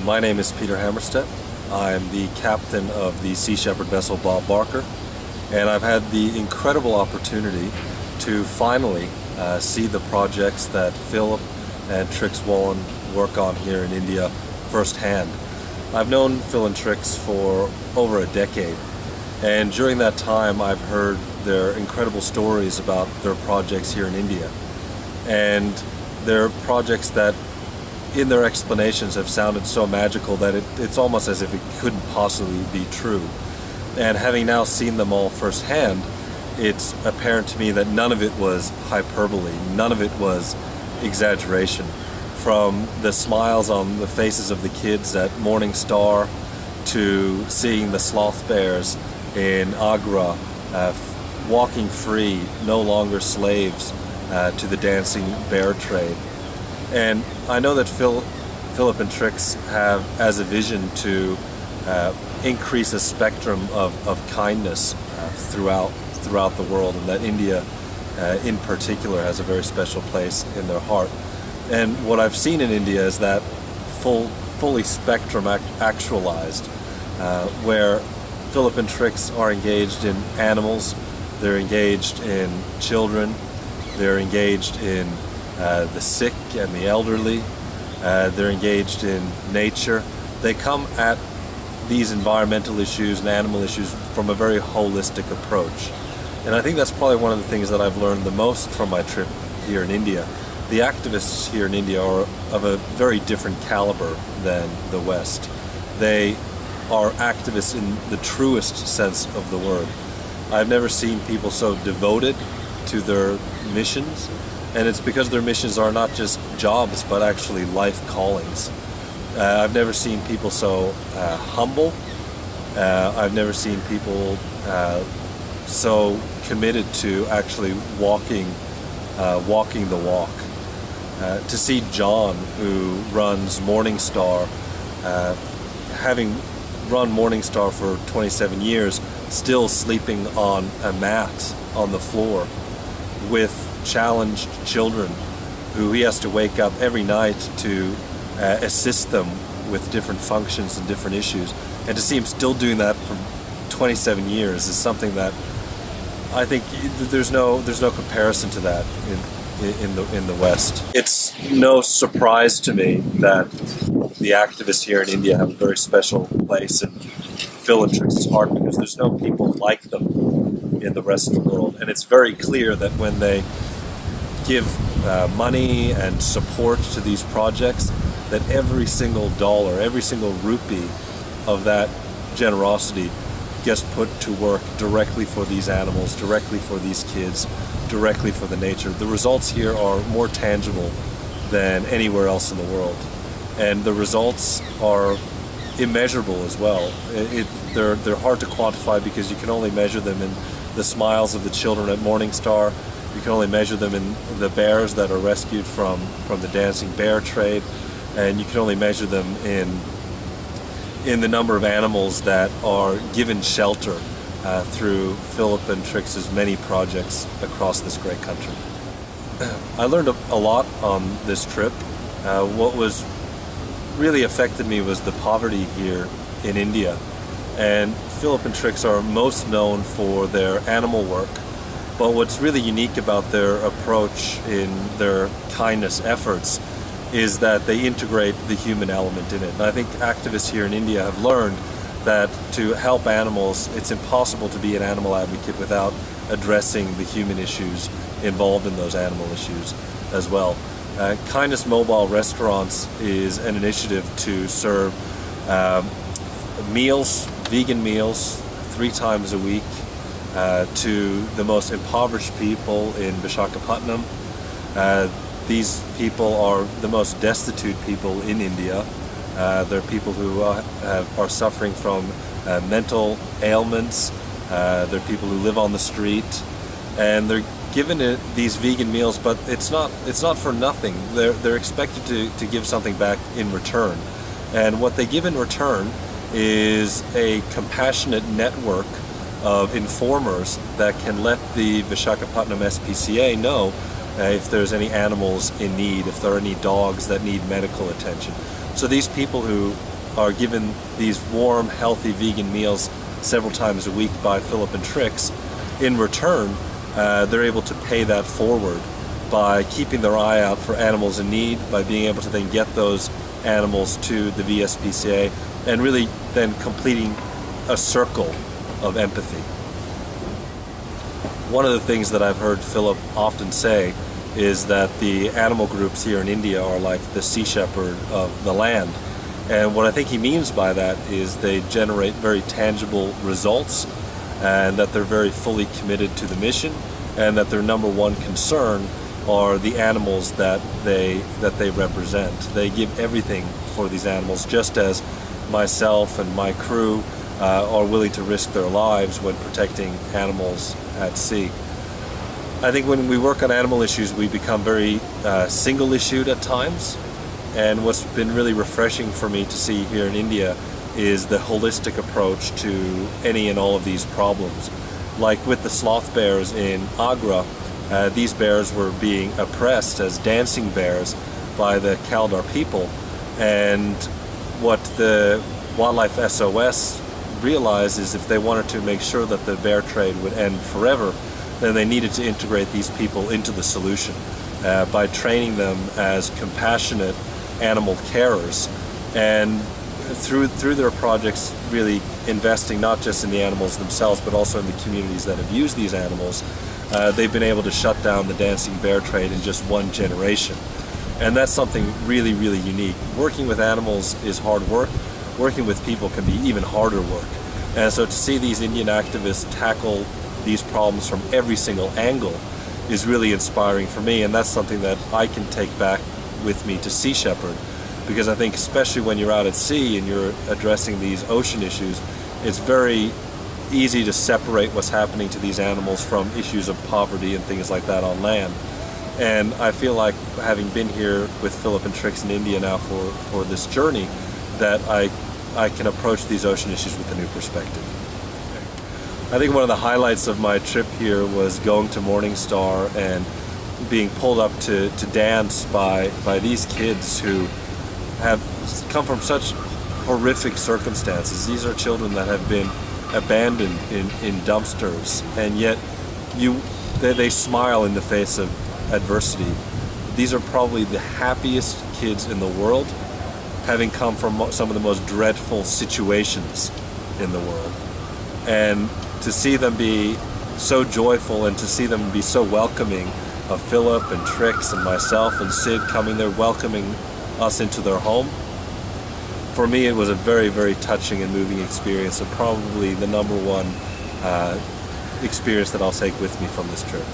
My name is Peter Hammarstedt. I'm the captain of the Sea Shepherd vessel Bob Barker, and I've had the incredible opportunity to finally see the projects that Philip and Trix Wollen work on here in India firsthand. I've known Phil and Trix for over a decade, and during that time I've heard their incredible stories about their projects here in India, and their projects that in their explanations have sounded so magical that it's almost as if it couldn't possibly be true. And having now seen them all firsthand, it's apparent to me that none of it was hyperbole, none of it was exaggeration. From the smiles on the faces of the kids at Morning Star to seeing the sloth bears in Agra walking free, no longer slaves to the dancing bear trade. And I know that Philip and Trix have as a vision to increase a spectrum of kindness throughout the world, and that India in particular has a very special place in their heart. And what I've seen in India is that fully spectrum actualized, where Philip and Trix are engaged in animals, they're engaged in children, they're engaged in the sick and the elderly, they're engaged in nature. They come at these environmental issues and animal issues from a very holistic approach. And I think that's probably one of the things that I've learned the most from my trip here in India. The activists here in India are of a very different caliber than the West. They are activists in the truest sense of the word. I've never seen people so devoted to their missions, and it's because their missions are not just jobs but actually life callings. I've never seen people so humble. I've never seen people so committed to actually walking the walk. To see John, who runs Morning Star, having run Morning Star for 27 years, still sleeping on a mat on the floor with challenged children who he has to wake up every night to assist them with different functions and different issues, and to see him still doing that for 27 years is something that I think there's no comparison to that in the West. It's no surprise to me that the activists here in India have a very special place in Phil and Trix's heart, because there's no people like them in the rest of the world, and it's very clear that when they give money and support to these projects, that every single dollar, every single rupee of that generosity gets put to work directly for these animals, directly for these kids, directly for the nature. The results here are more tangible than anywhere else in the world, and the results are immeasurable as well. They're hard to quantify because you can only measure them in the smiles of the children at Morning Star. You can only measure them in the bears that are rescued from the dancing bear trade, and you can only measure them in the number of animals that are given shelter through Philip and Trix's many projects across this great country. I learned a lot on this trip. What was really affected me was the poverty here in India, and Philip and Trix are most known for their animal work. But what's really unique about their approach in their kindness efforts is that they integrate the human element in it. And I think activists here in India have learned that to help animals, it's impossible to be an animal advocate without addressing the human issues involved in those animal issues as well. Kindness Mobile Restaurants is an initiative to serve meals, vegan meals, 3 times a week to the most impoverished people in Visakhapatnam. These people are the most destitute people in India. They're people who are suffering from mental ailments. They're people who live on the street, and they're given these vegan meals, but it's not for nothing. They're expected to give something back in return, and what they give in return is a compassionate network of informers that can let the Visakhapatnam SPCA know if there's any animals in need, if there are any dogs that need medical attention. So these people who are given these warm, healthy vegan meals several times a week by Philip and Trix, in return, they're able to pay that forward by keeping their eye out for animals in need, by being able to then get those animals to the VSPCA, and really then completing a circle of empathy. One of the things that I've heard Philip often say is that the animal groups here in India are like the sea shepherd of the land. And what I think he means by that is they generate very tangible results, and that they're very fully committed to the mission, and that their number one concern are the animals that they represent. They give everything for these animals, just as myself and my crew are willing to risk their lives when protecting animals at sea. I think when we work on animal issues, we become very single-issued at times, and what's been really refreshing for me to see here in India is the holistic approach to any and all of these problems. Like with the sloth bears in Agra, these bears were being oppressed as dancing bears by the Kaldar people, and what the Wildlife SOS realized is if they wanted to make sure that the bear trade would end forever, then they needed to integrate these people into the solution by training them as compassionate animal carers, and through their projects really investing not just in the animals themselves but also in the communities that have used these animals, they've been able to shut down the dancing bear trade in just one generation. And that's something really, really unique. Working with animals is hard work. Working with people can be even harder work. And so to see these Indian activists tackle these problems from every single angle is really inspiring for me, and that's something that I can take back with me to Sea Shepherd, because I think especially when you're out at sea and you're addressing these ocean issues, it's very easy to separate what's happening to these animals from issues of poverty and things like that on land. And I feel like, having been here with Philip and Trix in India now for this journey, that I can approach these ocean issues with a new perspective. I think one of the highlights of my trip here was going to Morningstar and being pulled up to dance by these kids who have come from such horrific circumstances. These are children that have been abandoned in dumpsters, and yet they smile in the face of adversity. These are probably the happiest kids in the world, having come from some of the most dreadful situations in the world. And to see them be so joyful and to see them be so welcoming of Philip and Trix and myself and Sid coming there welcoming us into their home, for me it was a very, very touching and moving experience, and probably the number one experience that I'll take with me from this trip.